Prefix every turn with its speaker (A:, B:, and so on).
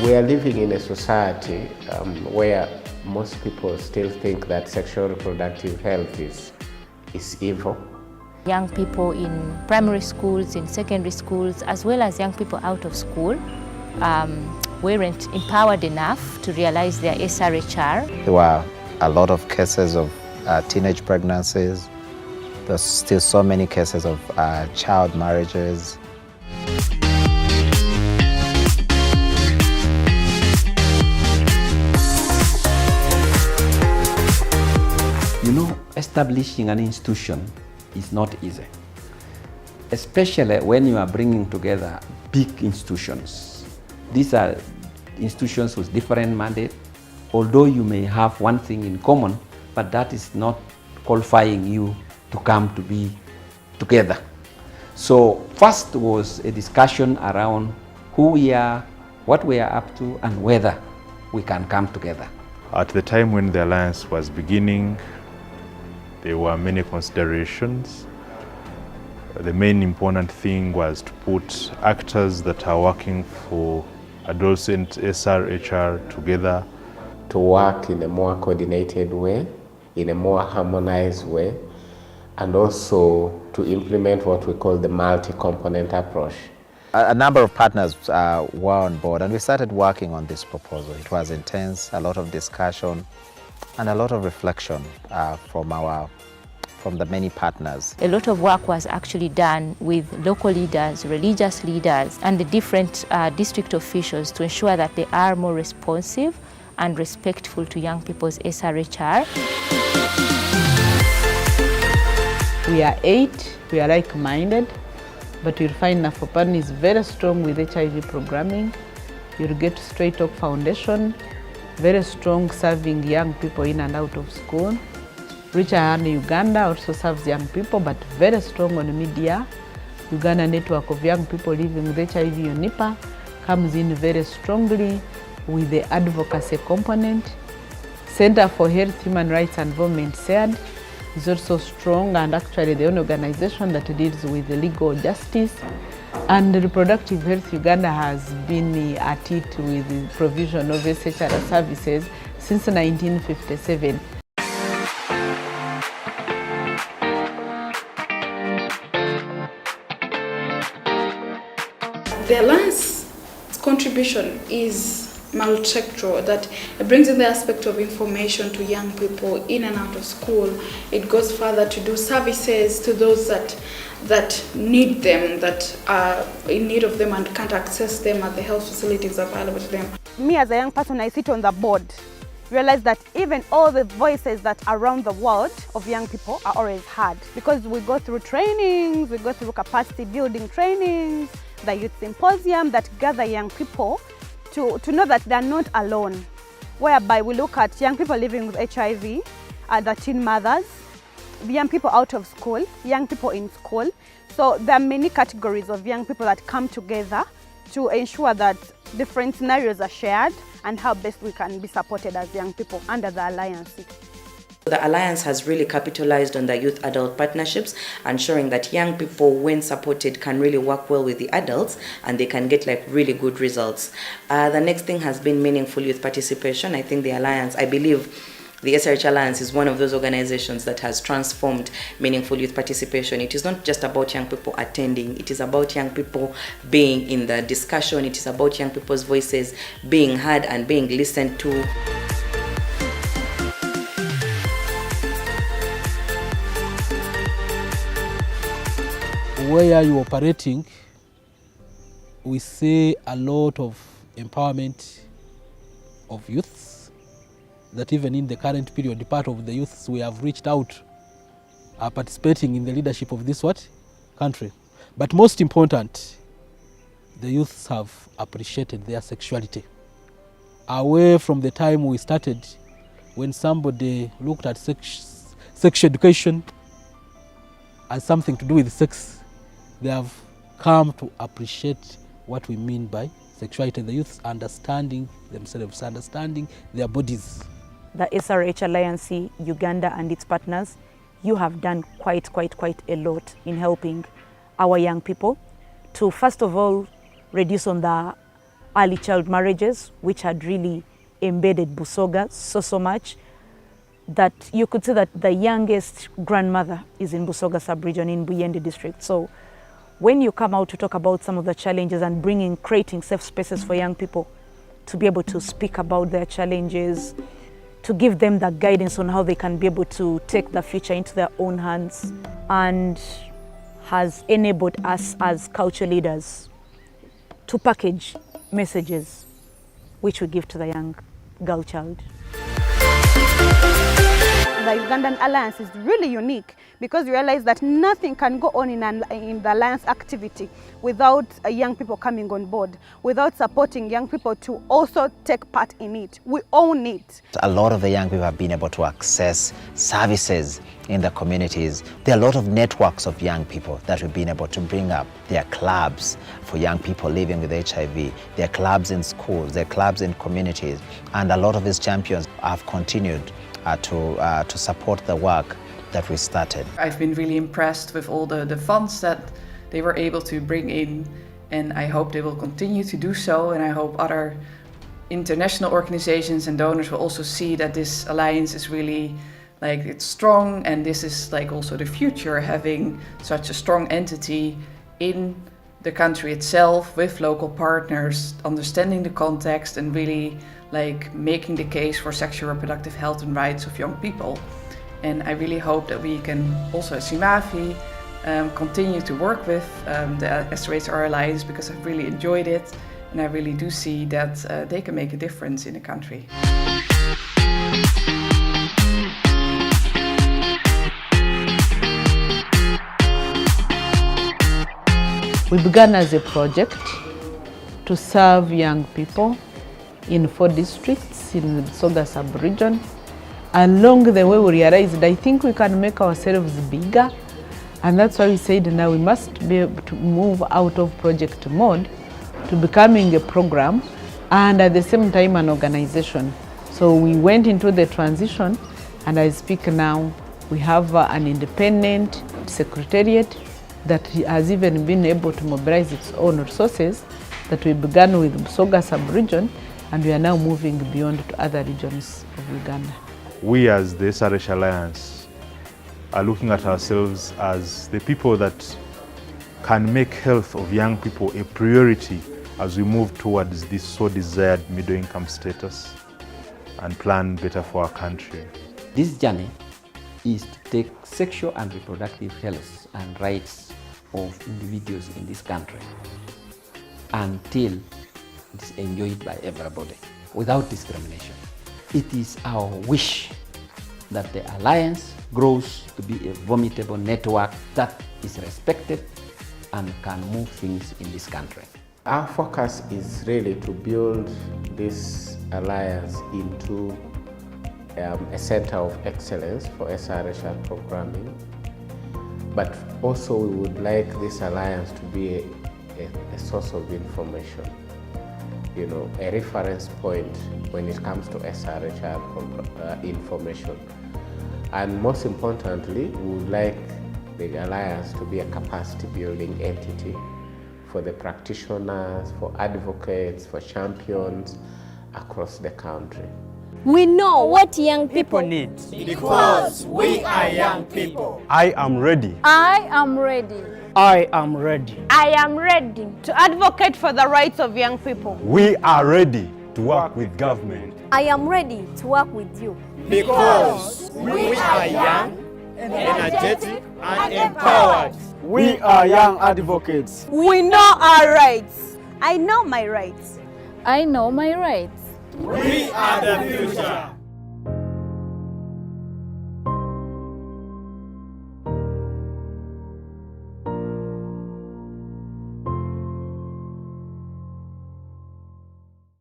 A: We are living in a society where most people still think that sexual reproductive health is evil.
B: Young people in primary schools, in secondary schools, as well as young people out of school, weren't empowered enough to realize their SRHR.
C: There were a lot of cases of teenage pregnancies. There's still so many cases of child marriages.
D: You know, establishing an institution is not easy, especially when you are bringing together big institutions. These are institutions with different mandates, although you may have one thing in common, but that is not qualifying you to come to be together. So first was a discussion around who we are, what we are up to, and whether we can come together.
E: At the time when the Alliance was beginning, there were many considerations. The main important thing was to put actors that are working for adolescent SRHR together.
A: To work in a more coordinated way, in a more harmonized way, and also to implement what we call the multi-component approach.
C: A number of partners were on board, and we started working on this proposal. It was intense, a lot of discussion, and a lot of reflection from the many partners.
B: A lot of work was actually done with local leaders, religious leaders, and the different district officials to ensure that they are more responsive and respectful to young people's SRHR.
F: We are 8, we are like-minded, but you'll find Nafopan is very strong with HIV programming. You'll get Straight Talk Foundation, very strong serving young people in and out of school. Richard Uganda also serves young people, but very strong on media. Uganda Network of Young People Living with HIV UNIPA comes in very strongly with the advocacy component. Center for Health, Human Rights and Environment, SIRH, is also strong, and actually the only organization that deals with legal justice. And Reproductive Health Uganda has been at it with the provision of SHR services since 1957.
G: The Alliance's contribution is multisectoral, that it brings in the aspect of information to young people in and out of school. It goes further to do services to those that need them, that are in need of them and can't access them at the health facilities available to them.
H: Me as a young person, I sit on the board, realize that even all the voices that are around the world of young people are always heard, because we go through trainings, we go through capacity building trainings, the youth symposium that gather young people to know that they're not alone, whereby we look at young people living with HIV, the teen mothers, the young people out of school, young people in school. So there are many categories of young people that come together to ensure that different scenarios are shared and how best we can be supported as young people under the Alliance.
I: The Alliance has really capitalized on the youth-adult partnerships, ensuring that young people, when supported, can really work well with the adults and they can get like really good results. The next thing has been meaningful youth participation. I think the Alliance, I believe the SRH Alliance is one of those organizations that has transformed meaningful youth participation. It is not just about young people attending, it is about young people being in the discussion, it is about young people's voices being heard and being listened to.
J: Where you're operating, we see a lot of empowerment of youths, that even in the current period, part of the youths we have reached out are participating in the leadership of this country. But most important, the youths have appreciated their sexuality. Away from the time we started, when somebody looked at sex education as something to do with sex, they have come to appreciate what we mean by sexuality. The youth understanding themselves, understanding their bodies.
K: The SRH Alliance Uganda and its partners, you have done quite a lot in helping our young people to, first of all, reduce on the early child marriages, which had really embedded Busoga so much that you could say that the youngest grandmother is in Busoga sub-region in Buyende district. So when you come out to talk about some of the challenges and creating safe spaces for young people to be able to speak about their challenges, to give them the guidance on how they can be able to take the future into their own hands, and has enabled us as culture leaders to package messages which we give to the young girl child.
H: The Ugandan Alliance is really unique because you realize that nothing can go on in the Alliance activity without young people coming on board, without supporting young people to also take part in it. We own it.
C: A lot of the young people have been able to access services in the communities. There are a lot of networks of young people that we've been able to bring up. There are clubs for young people living with HIV. There are clubs in schools, there are clubs in communities, and a lot of these champions have continued to support the work that we started.
L: I've been really impressed with all the funds that they were able to bring in, and I hope they will continue to do so, and I hope other international organizations and donors will also see that this alliance is really it's strong, and this is also the future, having such a strong entity in the country itself with local partners, understanding the context and really making the case for sexual reproductive health and rights of young people. And I really hope that we can also as SIMAVI continue to work with the SRH Alliance, because I've really enjoyed it, and I really do see that they can make a difference in the country.
F: We began as a project to serve young people in 4 districts in the Busoga sub-region. Along the way we realized, I think we can make ourselves bigger, and that's why we said now we must be able to move out of project mode to becoming a program and at the same time an organization. So we went into the transition, and I speak now, we have an independent secretariat that has even been able to mobilize its own resources, that we began with Busoga sub-region, and we are now moving beyond to other regions of Uganda.
E: We as the SRH Alliance are looking at ourselves as the people that can make health of young people a priority as we move towards this so desired middle income status and plan better for our country.
D: This journey is to take sexual and reproductive health and rights of individuals in this country until it is enjoyed by everybody without discrimination. It is our wish that the Alliance grows to be a formidable network that is respected and can move things in this country.
A: Our focus is really to build this alliance into a center of excellence for SRH programming, but also we would like this alliance to be a source of information, a reference point when it comes to SRH information. And most importantly, we would like the alliance to be a capacity building entity for the practitioners, for advocates, for champions across the country.
M: We know what young people
N: need because we are young people.
O: I am ready.
M: I am ready.
N: I am ready.
M: I am ready
H: to advocate for the rights of young people.
O: We are ready to work with government.
M: I am ready to work with you.
N: Because we are young, energetic, and empowered.
O: We are young advocates.
H: We know our rights. I know my rights.
M: I know my rights.
N: We are the future.